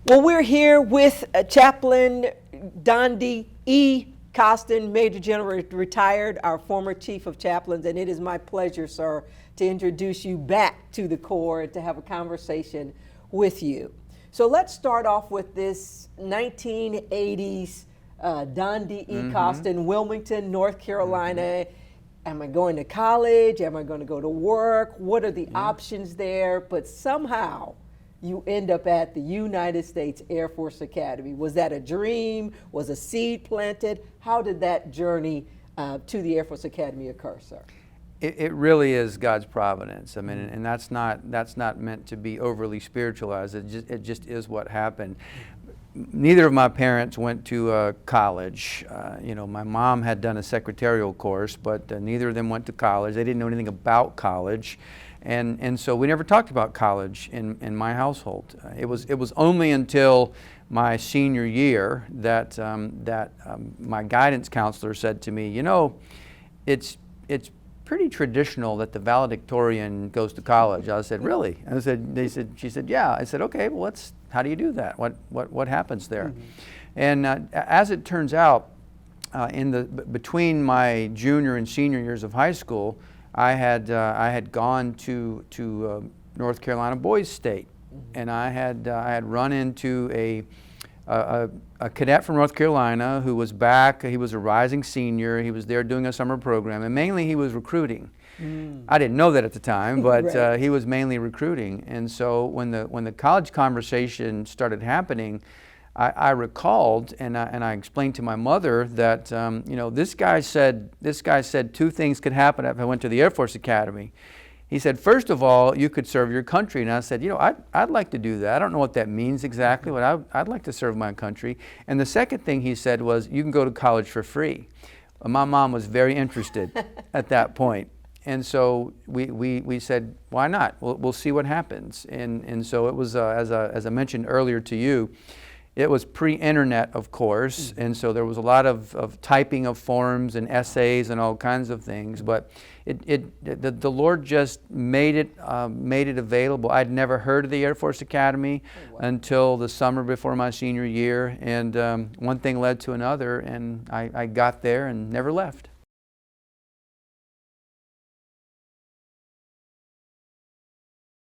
Well, we're here with Chaplain Dondi E. Costin, Major General retired, our former Chief of Chaplains, and it is my pleasure, sir, to introduce you back to the Corps and to have a conversation with you. So let's start off with this 1980s Dondi E. Costin, Wilmington, North Carolina. Am I going to college? Am I going to go to work? What are the options there? But somehow you end up at the United States Air Force Academy. Was that a dream? Was a seed planted? How did that journey to the Air Force Academy occur, sir? It really is God's providence. I mean, and that's not meant to be overly spiritualized. It just is what happened. Neither of my parents went to college. You know, my mom had done a secretarial course, but neither of them went to college. They didn't know anything about college. And so we never talked about college in my household. It was only until my senior year that my guidance counselor said to me, you know, it's pretty traditional that the valedictorian goes to college. I said, really? I said, she said, yeah. I said, okay, well, how do you do that? What happens there? And as it turns out, between my junior and senior years of high school, I had gone to North Carolina Boys State, and I had run into a cadet from North Carolina who was back. He was a rising senior. He was there doing a summer program, and mainly he was recruiting. I didn't know that at the time, but right. He was mainly recruiting. And so when the college conversation started happening, I recalled and I explained to my mother that you know, this guy said two things could happen if I went to the Air Force Academy. He said, first of all, you could serve your country. And I said, you know, I'd like to do that. I don't know what that means exactly, but I'd like to serve my country. And the second thing he said was, you can go to college for free. My mom was very interested at that point. And so we said, why not? We'll see what happens. And so it was, as I mentioned earlier to you, it was pre-internet, of course, and so there was a lot of typing of forms and essays and all kinds of things. But the Lord just made it available. I'd never heard of the Air Force Academy until the summer before my senior year, and one thing led to another, and I got there and never left.